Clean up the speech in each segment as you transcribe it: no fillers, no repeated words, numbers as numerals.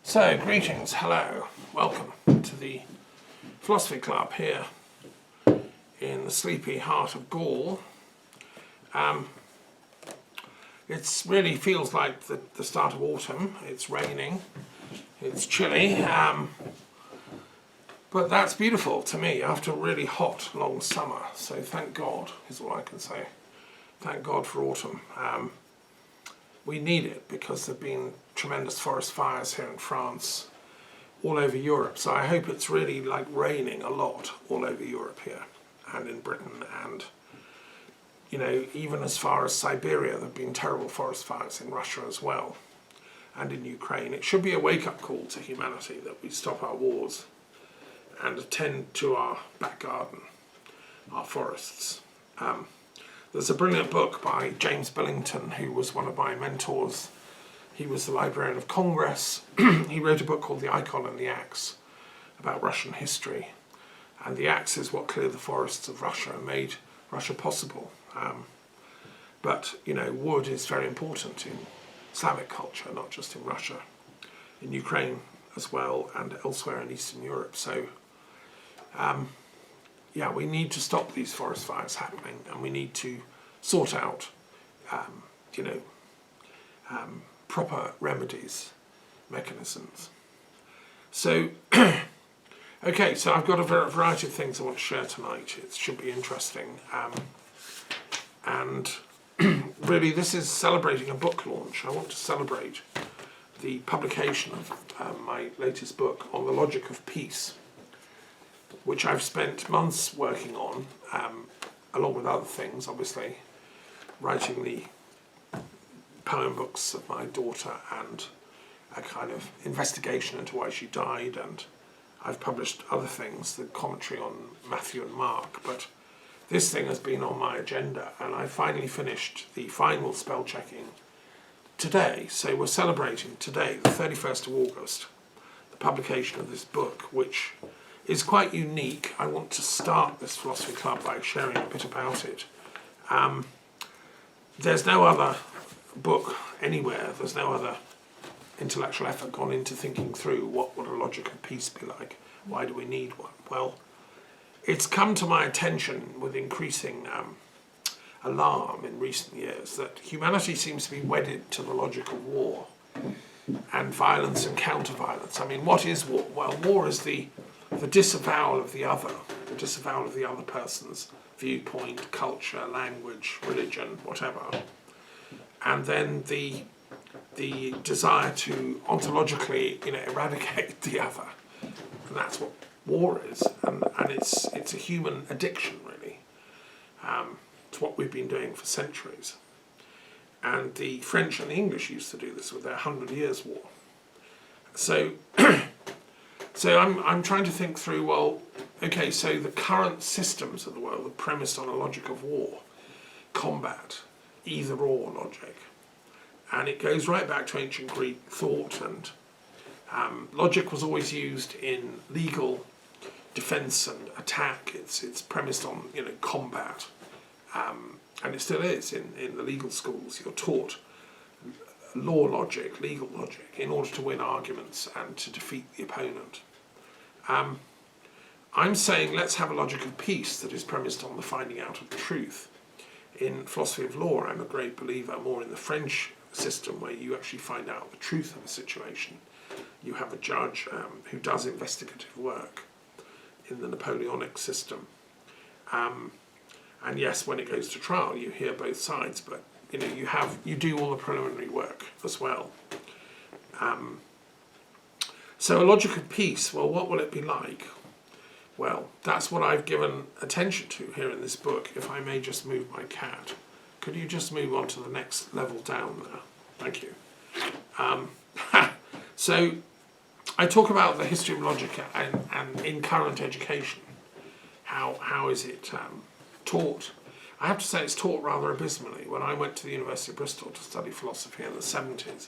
So, greetings, hello, welcome to the Philosophy Club here in the sleepy heart of Gaul. It really feels like the start of autumn. It's raining, it's chilly, but that's beautiful to me after a really hot, long summer. So thank God is all I can say. Thank God for autumn. We need it because there have been tremendous forest fires here in France, all over Europe. So I hope it's really like raining a lot all over Europe here and in Britain, and you know, even as far as Siberia. There have been terrible forest fires in Russia as well and in Ukraine. It should be a wake-up call to humanity that we stop our wars and attend to our back garden, our forests. There's a brilliant book by James Billington, who was one of my mentors. He was the Librarian of Congress. He wrote a book called The Icon and the Axe about Russian history. And the axe is what cleared the forests of Russia and made Russia possible. But, you know, wood is very important in Islamic culture, not just in Russia, in Ukraine as well, and elsewhere in Eastern Europe. So, yeah, we need to stop these forest fires happening, and we need to sort out, proper remedies, mechanisms. So, okay, so I've got a variety of things I want to share tonight. It should be interesting. And really, this is celebrating a book launch. I want to celebrate the publication of my latest book on the logic of peace, which I've spent months working on, along with other things, obviously, writing the poem books of my daughter and a kind of investigation into why she died, and I've published other things, the commentary on Matthew and Mark, but this thing has been on my agenda, and I finally finished the final spell checking today. So we're celebrating today, the 31st of August, the publication of this book, which is quite unique. I want to start this philosophy club by sharing a bit about it. There's no other book anywhere, there's no other intellectual effort gone into thinking through what would a logic of peace be like. Why do we need one? Well, it's come to my attention with increasing alarm in recent years that humanity seems to be wedded to the logic of war and violence and counter-violence. I mean, what is war? Well, war is the disavowal of the other, the disavowal of the other person's viewpoint, culture, language, religion, whatever. And then the desire to ontologically, eradicate the other. And that's what war is. And it's a human addiction, really. It's what we've been doing for centuries. And the French and the English used to do this with their 100 Years' War. So I'm trying to think through, well, okay, so the current systems of the world are premised on a logic of war, combat, either-or logic. And it goes right back to ancient Greek thought, and logic was always used in legal defense and attack. It's premised on, combat. And it still is in the legal schools. You're taught law logic, legal logic, in order to win arguments and to defeat the opponent. I'm saying let's have a logic of peace that is premised on the finding out of the truth. In philosophy of law, I'm a great believer more in the French system, where you actually find out the truth of a situation. You have a judge who does investigative work in the Napoleonic system. And yes, when it goes to trial, you hear both sides, but you do all the preliminary work as well. So a logic of peace, well, what will it be like? Well, that's what I've given attention to here in this book. If I may just move my cat. Could you just move on to the next level down there? Thank you. So I talk about the history of logic and in current education. How is it taught? I have to say it's taught rather abysmally. When I went to the University of Bristol to study philosophy in the 70s,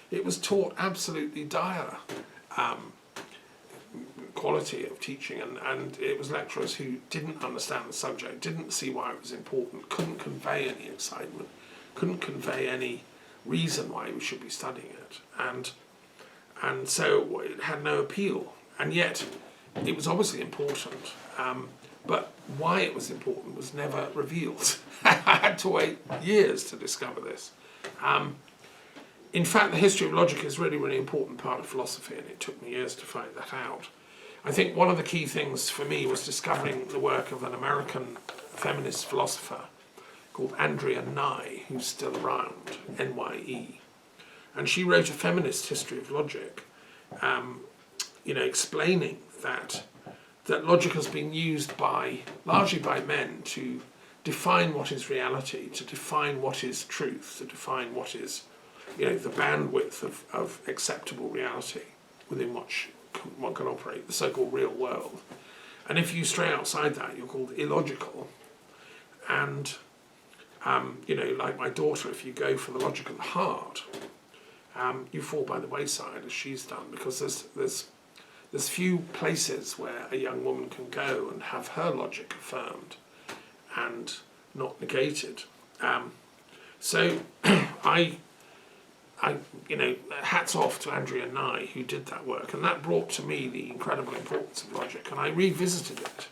it was taught absolutely dire quality of teaching, and it was lecturers who didn't understand the subject, didn't see why it was important, couldn't convey any excitement, couldn't convey any reason why we should be studying it. And And so it had no appeal. And yet it was obviously important. But why it was important was never revealed. I had to wait years to discover this. In fact, the history of logic is a really, really important part of philosophy, and it took me years to find that out. I think one of the key things for me was discovering the work of an American feminist philosopher called Andrea Nye, who's still around, N-Y-E. And she wrote a feminist history of logic, explaining that logic has been used largely by men to define what is reality, to define what is truth, to define what is, the bandwidth of acceptable reality within which one can operate, the so-called real world. And if you stray outside that, you're called illogical. And, like my daughter, if you go for the logic of the heart, you fall by the wayside, as she's done, because there's few places where a young woman can go and have her logic affirmed and not negated. So hats off to Andrea Nye, who did that work, and that brought to me the incredible importance of logic, and I revisited it.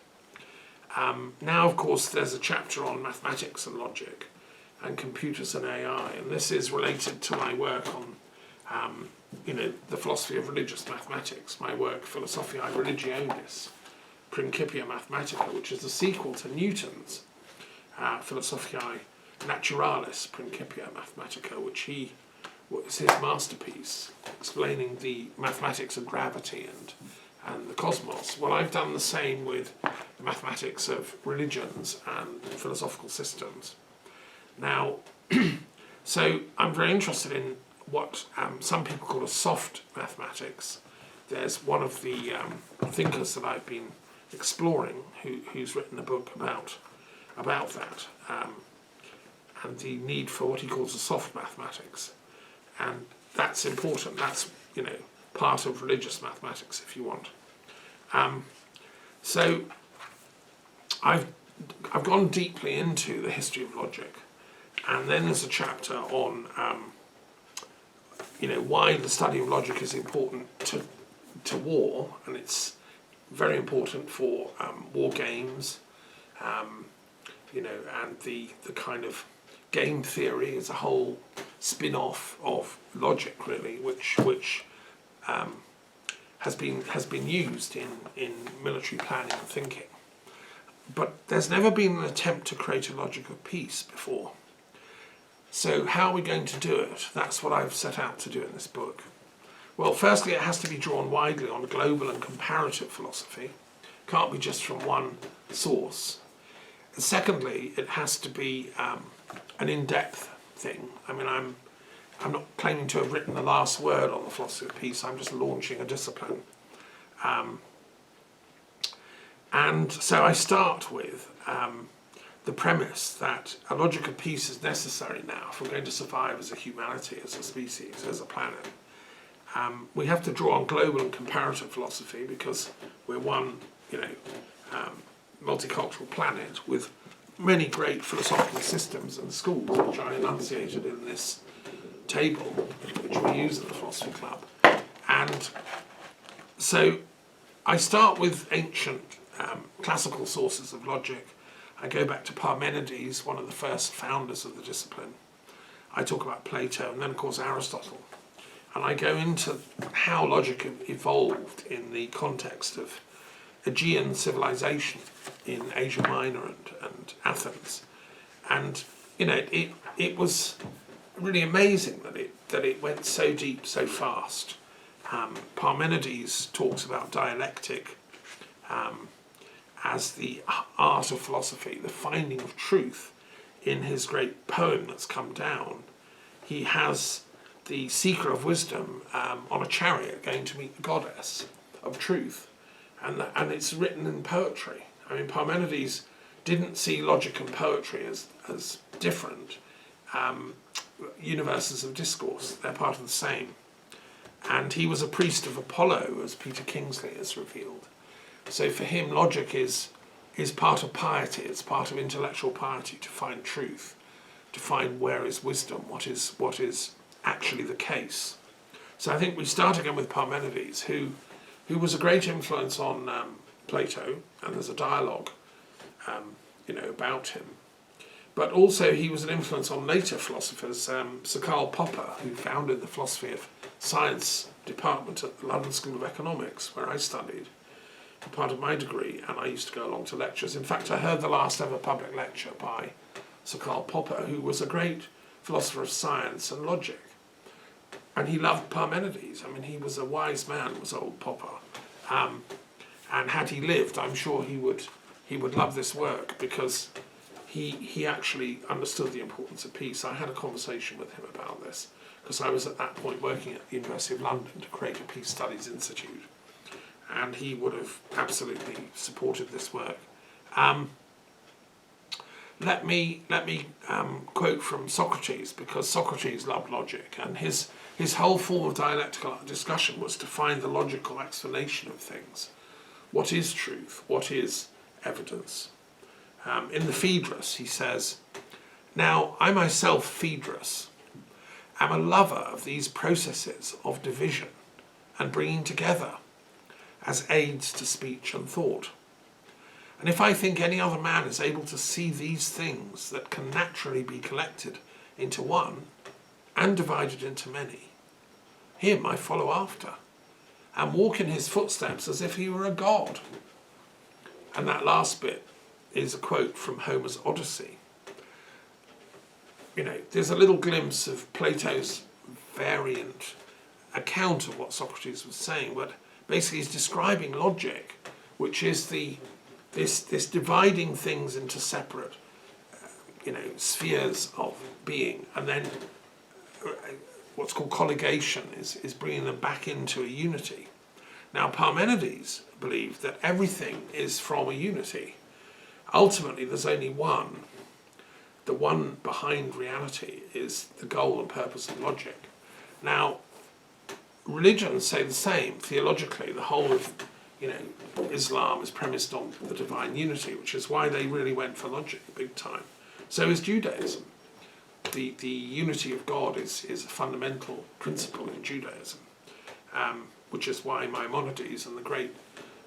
Now, of course, there's a chapter on mathematics and logic and computers and AI, and this is related to my work on the philosophy of religious mathematics, my work Philosophiae Religionis, Principia Mathematica, which is the sequel to Newton's Philosophiae Naturalis Principia Mathematica, which was his masterpiece, explaining the mathematics of gravity and the cosmos. Well, I've done the same with the mathematics of religions and philosophical systems. Now, so I'm very interested in what some people call a soft mathematics. There's one of the thinkers that I've been exploring who's written a book about that and the need for what he calls a soft mathematics. And that's important. That's, part of religious mathematics, if you want. So I've gone deeply into the history of logic, and then there's a chapter on why the study of logic is important to war, and it's very important for war games, and the kind of game theory is a whole spin-off of logic, really, which has been used in military planning and thinking. But there's never been an attempt to create a logic of peace before. So how are we going to do it? That's what I've set out to do in this book. Well, firstly, it has to be drawn widely on global and comparative philosophy. Can't be just from one source. And secondly, it has to be an in-depth thing. I mean, I'm not claiming to have written the last word on the philosophy of peace. I'm just launching a discipline. And so I start with the premise that a logic of peace is necessary now if we're going to survive as a humanity, as a species, as a planet. We have to draw on global and comparative philosophy because we're one, multicultural planet with many great philosophical systems and schools, which I enunciated in this table, which we use at the Philosophy Club. And so I start with ancient classical sources of logic. I go back to Parmenides, one of the first founders of the discipline. I talk about Plato, and then of course Aristotle. And I go into how logic evolved in the context of Aegean civilization in Asia Minor and Athens. And it was really amazing that it went so deep so fast. Parmenides talks about dialectic as the art of philosophy, the finding of truth. In his great poem that's come down, he has the seeker of wisdom on a chariot going to meet the goddess of truth, and it's written in poetry. I mean, Parmenides didn't see logic and poetry as different universes of discourse. They're part of the same. And he was a priest of Apollo, as Peter Kingsley has revealed. So for him, logic is part of piety. It's part of intellectual piety to find truth, to find where is wisdom, what is actually the case. So I think we start again with Parmenides, who was a great influence on Plato, and there's a dialogue, about him. But also he was an influence on later philosophers, Sir Karl Popper, who founded the Philosophy of Science department at the London School of Economics, where I studied for part of my degree, and I used to go along to lectures. In fact, I heard the last ever public lecture by Sir Karl Popper, who was a great philosopher of science and logic. And he loved Parmenides. I mean, he was a wise man, was old Popper. And had he lived, I'm sure he would love this work, because he actually understood the importance of peace. I had a conversation with him about this, because I was at that point working at the University of London to create a Peace Studies Institute, and he would have absolutely supported this work. Let me quote from Socrates, because Socrates loved logic, and his whole form of dialectical discussion was to find the logical explanation of things. What is truth? What is evidence? In the Phaedrus, he says, "Now I myself, Phaedrus, am a lover of these processes of division and bringing together as aids to speech and thought. And if I think any other man is able to see these things that can naturally be collected into one and divided into many, him I follow after and walk in his footsteps as if he were a god." And that last bit is a quote from Homer's Odyssey. There's a little glimpse of Plato's variant account of what Socrates was saying, but basically he's describing logic, which is this dividing things into separate, spheres of being, and then what's called colligation is bringing them back into a unity. Now, Parmenides believed that everything is from a unity. Ultimately, there's only one. The one behind reality is the goal and purpose of logic. Now, religions say the same. Theologically, the whole of Islam is premised on the divine unity, which is why they really went for logic big time. So is Judaism. The unity of God is a fundamental principle in Judaism, which is why Maimonides and the great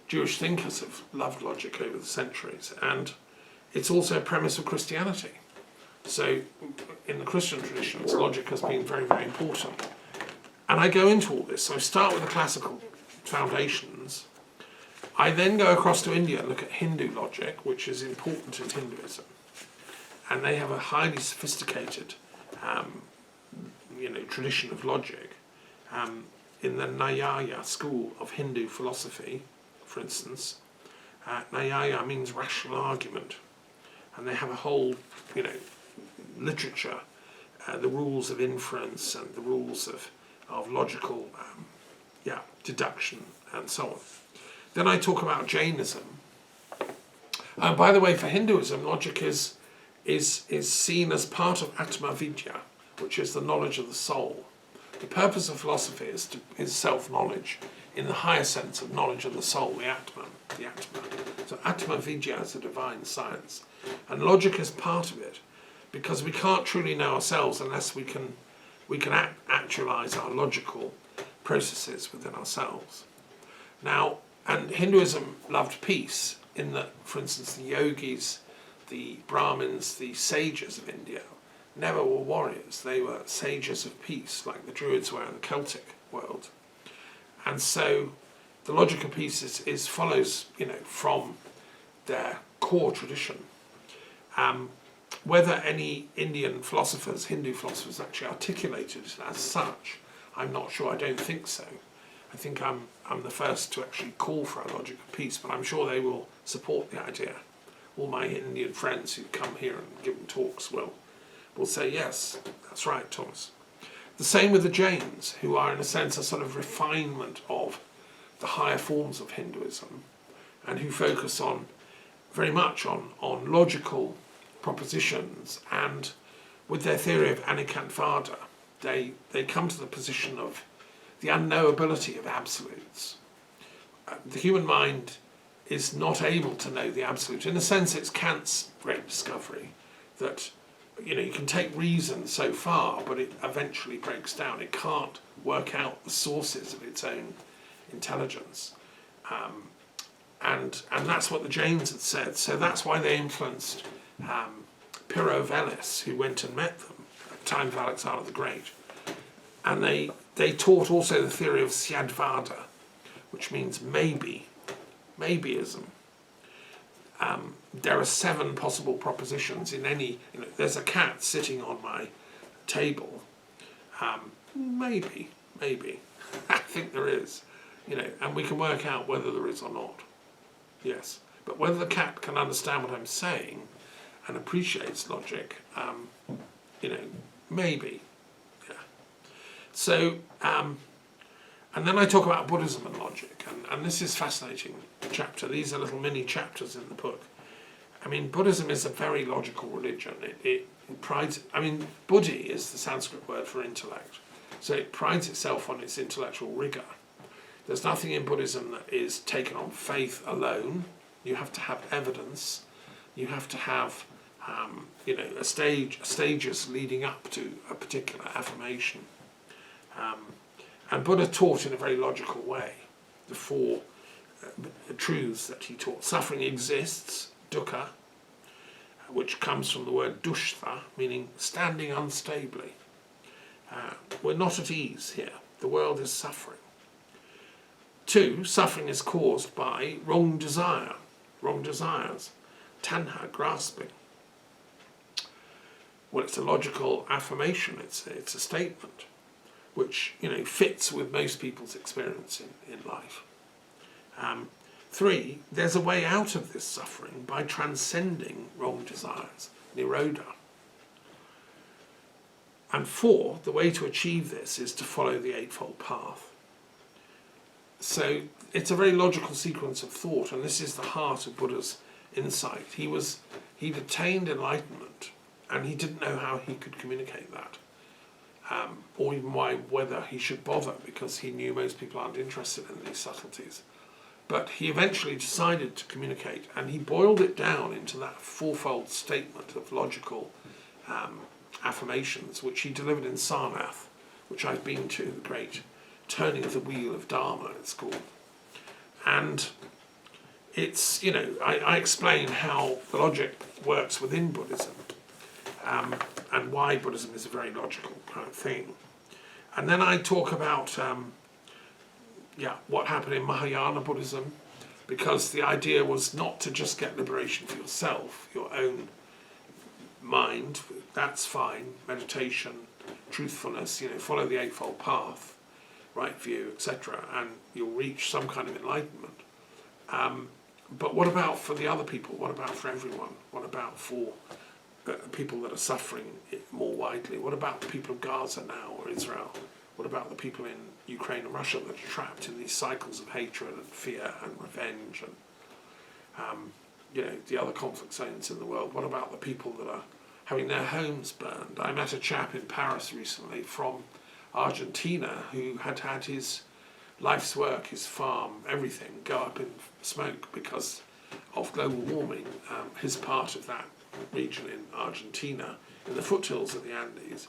Jewish thinkers have loved logic over the centuries. And it's also a premise of Christianity. So in the Christian traditions, logic has been very, very important. And I go into all this. So I start with the classical foundations. I then go across to India and look at Hindu logic, which is important in Hinduism. And they have a highly sophisticated, tradition of logic. In the Nyaya school of Hindu philosophy, for instance, Nyaya means rational argument. And they have a whole, literature, the rules of inference and the rules of logical, deduction and so on. Then I talk about Jainism. By the way, for Hinduism, logic is seen as part of Atma Vidya, which is the knowledge of the soul. The purpose of philosophy is self-knowledge, in the higher sense of knowledge of the soul, the Atma. So Atma Vidya is a divine science. And logic is part of it, because we can't truly know ourselves unless we can actualize our logical processes within ourselves. Now, and Hinduism loved peace, in that, for instance, the yogis, the Brahmins, the sages of India never were warriors. They were sages of peace, like the Druids were in the Celtic world. And so the logic of peace follows, from their core tradition. Whether any Indian philosophers, Hindu philosophers, actually articulated it as such, I'm not sure. I don't think so. I think I'm the first to actually call for a logic of peace, but I'm sure they will support the idea. All my Indian friends who come here and give them talks will say, yes, that's right, Thomas. The same with the Jains, who are in a sense a sort of refinement of the higher forms of Hinduism, and who focus very much on logical propositions, and with their theory of anikantavada, they come to the position of the unknowability of absolutes. The human mind is not able to know the absolute. In a sense, it's Kant's great discovery that you can take reason so far, but it eventually breaks down. It can't work out the sources of its own intelligence. And that's what the Jains had said. So that's why they influenced Pyrrho Velis, who went and met them at the time of Alexander the Great. And they taught also the theory of Syadvada, which means maybe, maybeism. There are 7 possible propositions in any, there's a cat sitting on my table. Maybe, I think there is, and we can work out whether there is or not. Yes, but whether the cat can understand what I'm saying and appreciates logic, maybe. Yeah. So, and then I talk about Buddhism and logic, and this is a fascinating chapter. These are little mini chapters in the book. I mean, Buddhism is a very logical religion. It prides, Buddhi is the Sanskrit word for intellect. So it prides itself on its intellectual rigor. There's nothing in Buddhism that is taken on faith alone. You have to have evidence. You have to have, stages leading up to a particular affirmation. And Buddha taught in a very logical way the 4 truths that he taught. Suffering exists, dukkha, which comes from the word dushtha, meaning standing unstably. We're not at ease here. The world is suffering. 2, suffering is caused by wrong desire, wrong desires, tanha, grasping. Well, it's a logical affirmation. It's a statement which fits with most people's experience in life. 3, there's a way out of this suffering by transcending wrong desires, nirodha. And 4, the way to achieve this is to follow the Eightfold Path. So it's a very logical sequence of thought, and this is the heart of Buddha's insight. He'd attained enlightenment, and he didn't know how he could communicate that, or even whether he should bother, because he knew most people aren't interested in these subtleties. But he eventually decided to communicate, and he boiled it down into that 4-fold statement of logical affirmations, which he delivered in Sarnath, which I've been to, the great turning of the wheel of Dharma, it's called. And it's, I explain how the logic works within Buddhism, and why Buddhism is a very logical kind of thing. And then I talk about what happened in Mahayana Buddhism, because the idea was not to just get liberation for yourself, your own mind, that's fine, meditation, truthfulness, follow the Eightfold Path, right view, etc., and you'll reach some kind of enlightenment. But what about for the other people? What about for everyone? What about for people that are suffering more widely? What about the people of Gaza now, or Israel? What about the people in Ukraine and Russia that are trapped in these cycles of hatred and fear and revenge and the other conflict zones in the world? What about the people that are having their homes burned? I met a chap in Paris recently from Argentina who had his life's work, his farm, everything go up in smoke because of global warming. His part of that region in Argentina, in the foothills of the Andes,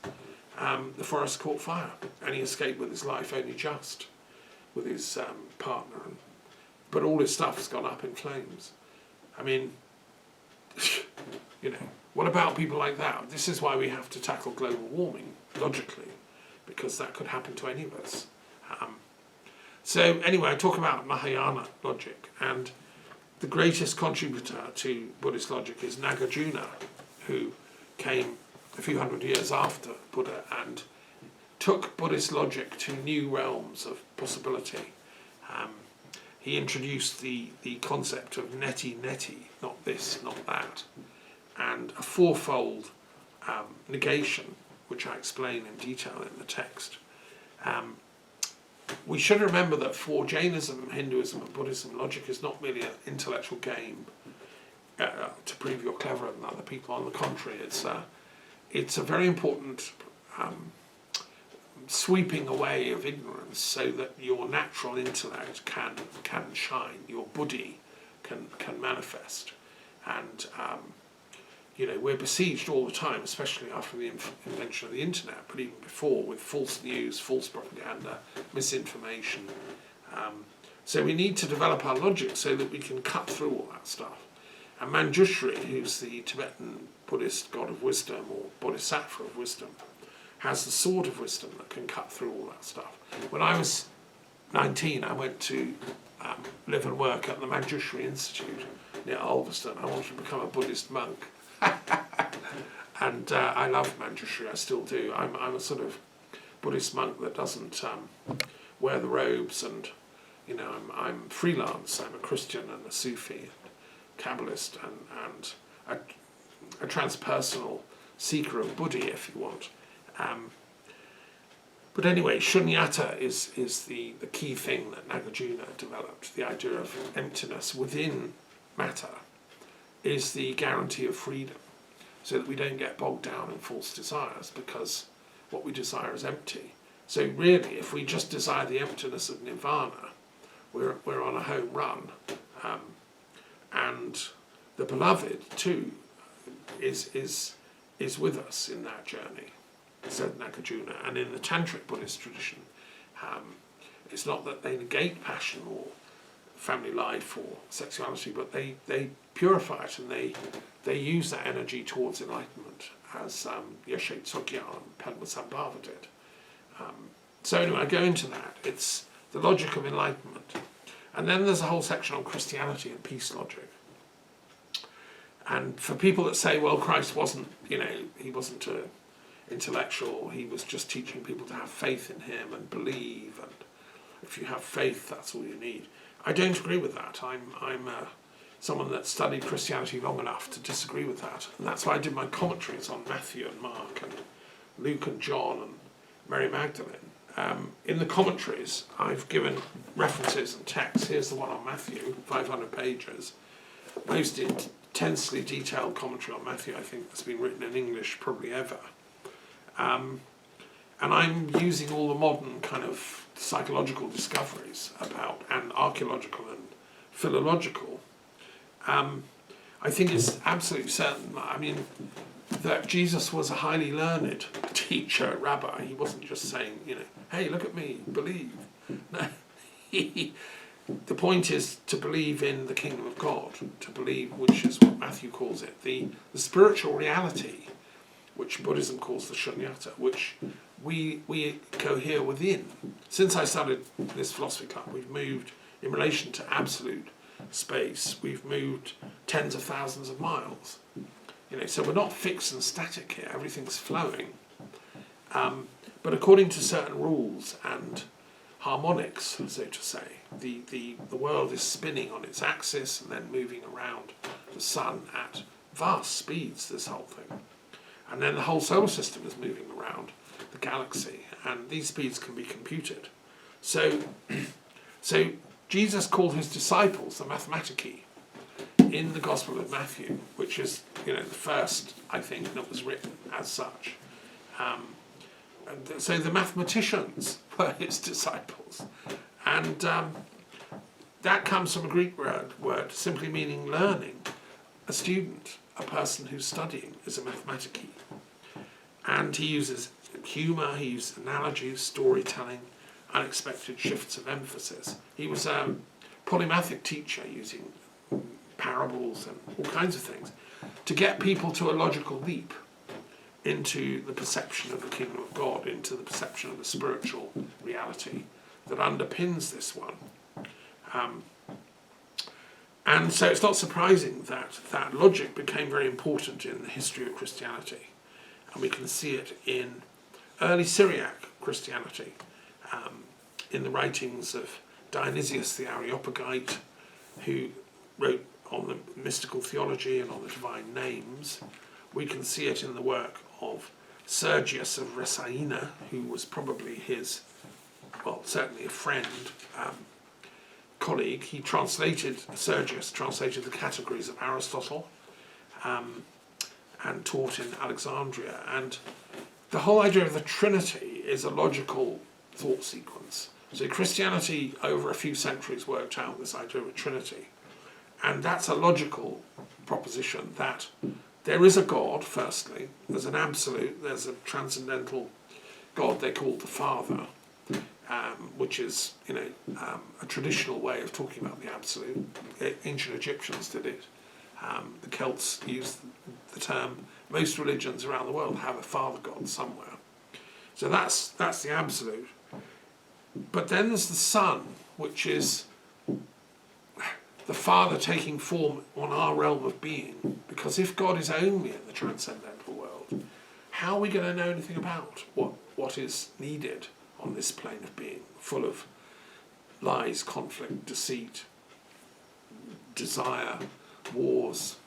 the forest caught fire, and he escaped with his life only just, with his partner. But all his stuff has gone up in flames. I mean, what about people like that? This is why we have to tackle global warming logically, because that could happen to any of us. So anyway, I talk about Mahayana logic, and the greatest contributor to Buddhist logic is Nagarjuna, who came a few hundred years after Buddha and took Buddhist logic to new realms of possibility. He introduced the concept of neti, not this, not that, and a 4-fold negation, which I explain in detail in the text. We should remember that for Jainism, Hinduism and Buddhism, logic is not merely an intellectual game to prove you're cleverer than other people. On the contrary, it's a very important sweeping away of ignorance so that your natural intellect can shine, your buddhi can manifest. And we're besieged all the time, especially after the invention of the internet, but even before, with false news, false propaganda, misinformation. So we need to develop our logic so that we can cut through all that stuff. And Manjushri, who's the Tibetan Buddhist god of wisdom, or bodhisattva of wisdom, has the sword of wisdom that can cut through all that stuff. When I was 19, I went to live and work at the Manjushri Institute near Ulverston. I wanted to become a Buddhist monk. And I love Manjushri, I still do. I'm a sort of Buddhist monk that doesn't wear the robes, and I'm freelance. I'm a Christian and a Sufi, and Kabbalist, and a transpersonal seeker of Buddhi, if you want. But anyway, shunyata is the key thing that Nagarjuna developed. The idea of emptiness within matter is the guarantee of freedom, so that we don't get bogged down in false desires, because what we desire is empty. So really, if we just desire the emptiness of nirvana, we're on a home run. And the beloved too is with us in that journey, said Nagarjuna. And in the Tantric Buddhist tradition, it's not that they negate passion or family life or sexuality, but they purify it, and they use that energy towards enlightenment, as Yeshe Tsogya and Padmasambhava did. So anyway, I go into that. It's the logic of enlightenment. And then there's a whole section on Christianity and peace logic. And for people that say, well, Christ wasn't, he wasn't an intellectual, he was just teaching people to have faith in him and believe, and if you have faith, that's all you need. I don't agree with that. I'm someone that studied Christianity long enough to disagree with that. And that's why I did my commentaries on Matthew and Mark and Luke and John and Mary Magdalene. In the commentaries, I've given references and texts. Here's the one on Matthew, 500 pages. Most intensely detailed commentary on Matthew, I think, that's been written in English probably ever. And I'm using all the modern kind of psychological discoveries about, and archaeological and philological. I think it's absolutely certain, that Jesus was a highly learned teacher, rabbi. He wasn't just saying, hey, look at me, believe. No, the point is to believe in the kingdom of God, to believe, which is what Matthew calls it, the spiritual reality, which Buddhism calls the shunyata, which we cohere within. Since I started this philosophy club, we've moved, in relation to absolute space, we've moved tens of thousands of miles. So we're not fixed and static here, everything's flowing. But according to certain rules and harmonics, so to say, the world is spinning on its axis and then moving around the sun at vast speeds, this whole thing. And then the whole solar system is moving around the galaxy, and these speeds can be computed. So Jesus called his disciples the mathematici in the Gospel of Matthew, which is the first, I think, that was written as such. And so the mathematicians were his disciples. And that comes from a Greek word simply meaning learning. A student, a person who's studying, is a mathematici. And he uses humour, he uses analogies, storytelling, unexpected shifts of emphasis. He was a polymathic teacher using parables and all kinds of things to get people to a logical leap into the perception of the kingdom of God, into the perception of the spiritual reality that underpins this one. And so it's not surprising that that logic became very important in the history of Christianity. And we can see it in early Syriac Christianity, in the writings of Dionysius the Areopagite, who wrote on the mystical theology and on the divine names. We can see it in the work of Sergius of Ressaina, who was probably his, well, certainly a friend, colleague. Sergius translated the categories of Aristotle and taught in Alexandria. And the whole idea of the Trinity is a logical thought sequence. So Christianity, over a few centuries, worked out this idea of a Trinity. And that's a logical proposition that there is a God, firstly. There's an absolute, there's a transcendental God they call the Father, which is, a traditional way of talking about the absolute. Ancient Egyptians did it. The Celts used the term. Most religions around the world have a father God somewhere. So that's the absolute. But then there's the Son, which is the Father taking form on our realm of being. Because if God is only in the transcendental world, how are we going to know anything about what is needed on this plane of being, full of lies, conflict, deceit, desire, wars,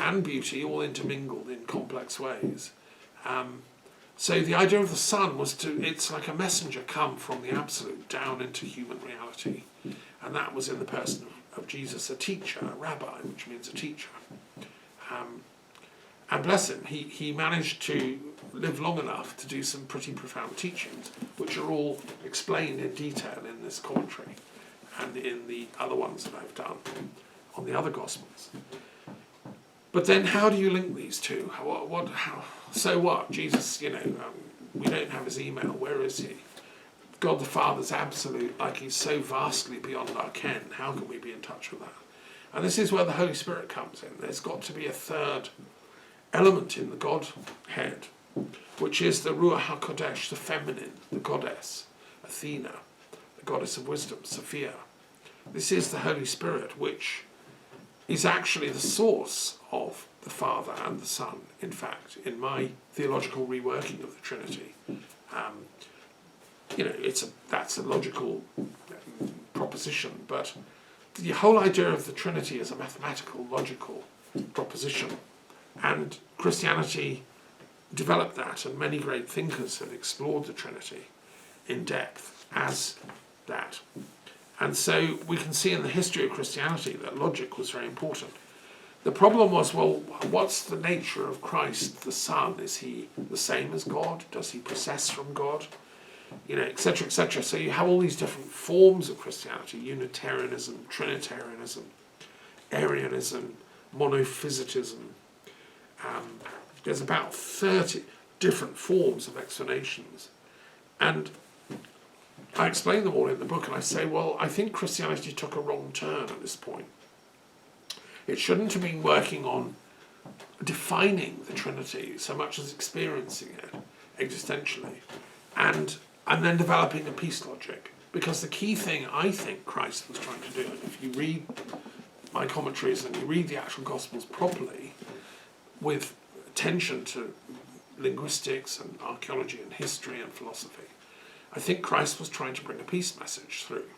and beauty, all intermingled in complex ways. So the idea of the Son was it's like a messenger come from the absolute down into human reality. And that was in the person of Jesus, a teacher, a rabbi, which means a teacher. And bless him, he managed to live long enough to do some pretty profound teachings, which are all explained in detail in this commentary and in the other ones that I've done on the other Gospels. But then how do you link these two? So what? Jesus, we don't have his email. Where is he? God the Father's absolute, like he's so vastly beyond our ken. How can we be in touch with that? And this is where the Holy Spirit comes in. There's got to be a third element in the Godhead, which is the Ruach HaKodesh, the feminine, the goddess, Athena, the goddess of wisdom, Sophia. This is the Holy Spirit, which is actually the source of the Father and the Son, in fact, in my theological reworking of the Trinity. That's a logical proposition, but the whole idea of the Trinity is a mathematical, logical proposition. And Christianity developed that, and many great thinkers have explored the Trinity in depth as that. And so we can see in the history of Christianity that logic was very important. The problem was, what's the nature of Christ, the Son? Is he the same as God? Does he process from God? Etc., etc. So you have all these different forms of Christianity: Unitarianism, Trinitarianism, Arianism, monophysitism. There's about 30 different forms of explanations. And I explain them all in the book, and I say, I think Christianity took a wrong turn at this point. It shouldn't have been working on defining the Trinity so much as experiencing it existentially, and then developing a peace logic. Because the key thing I think Christ was trying to do, and if you read my commentaries and you read the actual Gospels properly, with attention to linguistics and archaeology and history and philosophy, I think Christ was trying to bring a peace message through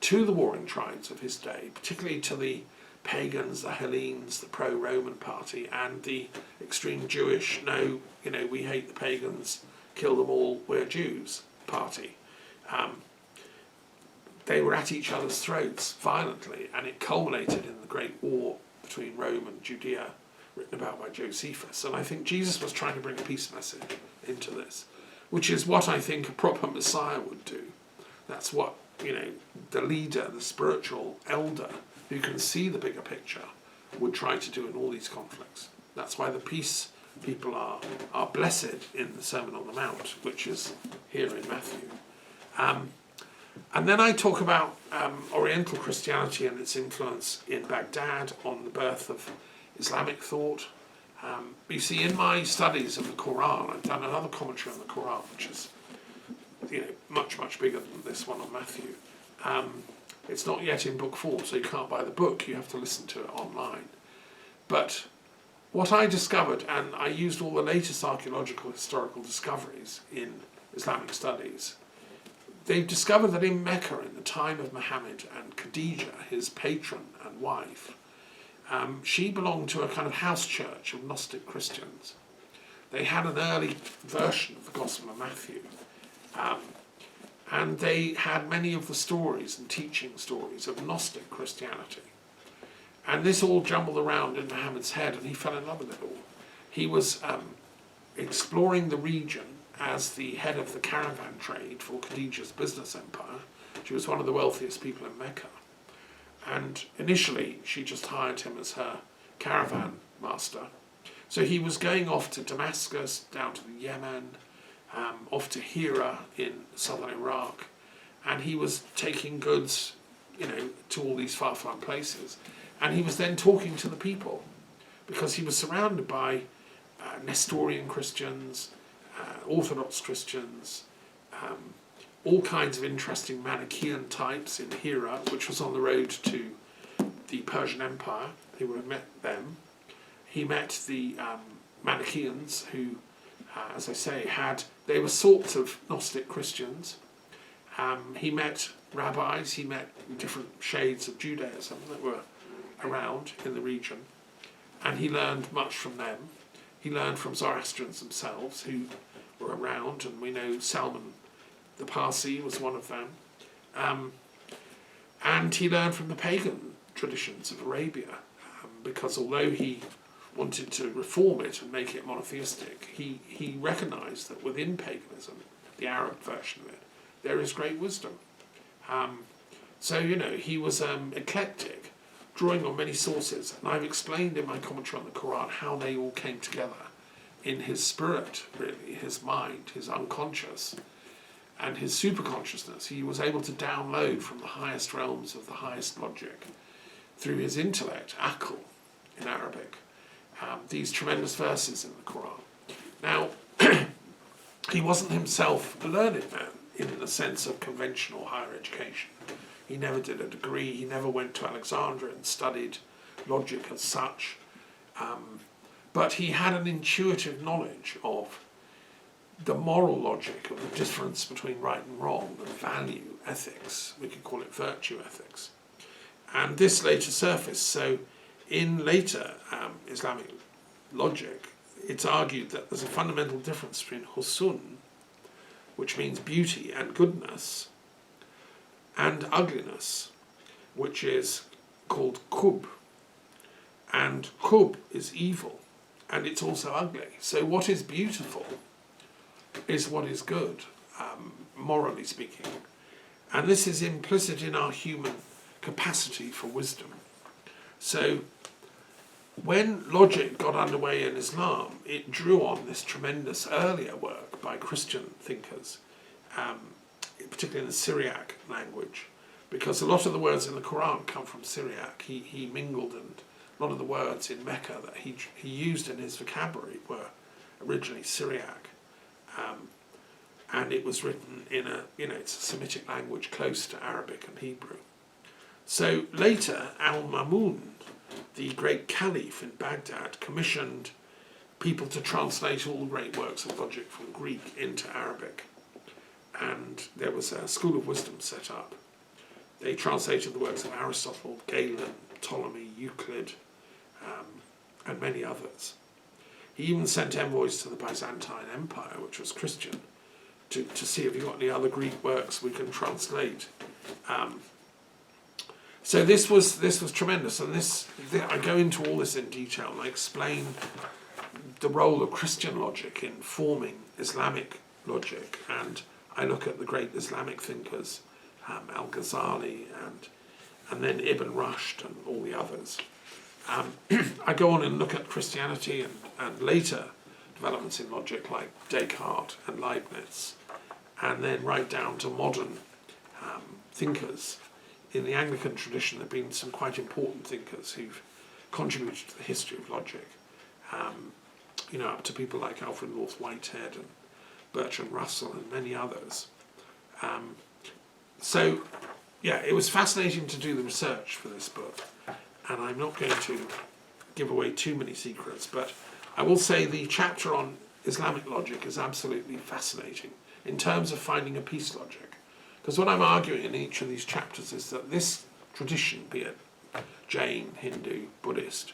to the warring tribes of his day, particularly to the pagans, the Hellenes, the pro-Roman party, and the extreme Jewish, we hate the pagans, kill them all, we're Jews party. They were at each other's throats violently, and it culminated in the great war between Rome and Judea, written about by Josephus. And I think Jesus was trying to bring a peace message into this, which is what I think a proper Messiah would do. That's what, the leader, the spiritual elder, who can see the bigger picture, would try to do in all these conflicts. That's why the peace people are blessed in the Sermon on the Mount, which is here in Matthew. And then I talk about Oriental Christianity and its influence in Baghdad on the birth of Islamic thought. You see, in my studies of the Quran, I've done another commentary on the Quran, which is much, much bigger than this one on Matthew. It's not yet in book form, so you can't buy the book, you have to listen to it online. But what I discovered, and I used all the latest archaeological historical discoveries in Islamic studies, they've discovered that in Mecca, in the time of Muhammad and Khadija, his patron and wife, she belonged to a kind of house church of Gnostic Christians. They had an early version of the Gospel of Matthew, and they had many of the stories and teaching stories of Gnostic Christianity. And this all jumbled around in Muhammad's head, and he fell in love with it all. He was exploring the region as the head of the caravan trade for Khadija's business empire. She was one of the wealthiest people in Mecca. And initially, she just hired him as her caravan master. So he was going off to Damascus, down to the Yemen, off to Hira in southern Iraq, and he was taking goods, to all these far-flung places. And he was then talking to the people, because he was surrounded by Nestorian Christians, Orthodox Christians, all kinds of interesting Manichaean types in Hira, which was on the road to the Persian Empire. He would have met them. He met the Manichaeans who, as I say, they were sorts of Gnostic Christians. He met rabbis, he met different shades of Judaism that were around in the region, and he learned much from them. He learned from Zoroastrians themselves who were around, and we know Salman the Parsi was one of them. And he learned from the pagan traditions of Arabia, because although he wanted to reform it and make it monotheistic, he recognised that within paganism, the Arab version of it, there is great wisdom. So he was eclectic, drawing on many sources, and I've explained in my commentary on the Quran how they all came together in his spirit, really, his mind, his unconscious, and his superconsciousness. He was able to download from the highest realms of the highest logic through his intellect, aql in Arabic, these tremendous verses in the Quran. Now, he wasn't himself a learned man in the sense of conventional higher education. He never did a degree, he never went to Alexandria and studied logic as such, but he had an intuitive knowledge of the moral logic, of the difference between right and wrong, the value ethics, we could call it virtue ethics. And this later surfaced, so in later Islamic logic, it's argued that there's a fundamental difference between husun, which means beauty and goodness, and ugliness, which is called kub. And kub is evil, and it's also ugly. So what is beautiful is what is good, morally speaking. And this is implicit in our human capacity for wisdom. So when logic got underway in Islam, it drew on this tremendous earlier work by Christian thinkers, particularly in the Syriac language, because a lot of the words in the Quran come from Syriac. He mingled, and a lot of the words in Mecca that he used in his vocabulary were originally Syriac. And it was written in it's a Semitic language close to Arabic and Hebrew. So later, Al-Mamun, the great caliph in Baghdad, commissioned people to translate all the great works of logic from Greek into Arabic. And there was a school of wisdom set up. They translated the works of Aristotle, Galen, Ptolemy, Euclid, and many others. He even sent envoys to the Byzantine Empire, which was Christian, to see if you got any other Greek works we can translate. So this was tremendous, and I go into all this in detail, and I explain the role of Christian logic in forming Islamic logic, and I look at the great Islamic thinkers, Al-Ghazali and then Ibn Rushd and all the others. I go on and look at Christianity and later developments in logic like Descartes and Leibniz, and then right down to modern thinkers. In the Anglican tradition, there have been some quite important thinkers who've contributed to the history of logic, up to people like Alfred North Whitehead and Bertrand Russell and many others. So, it was fascinating to do the research for this book, and I'm not going to give away too many secrets, but I will say the chapter on Islamic logic is absolutely fascinating in terms of finding a peace logic. Because what I'm arguing in each of these chapters is that this tradition, be it Jain, Hindu, Buddhist,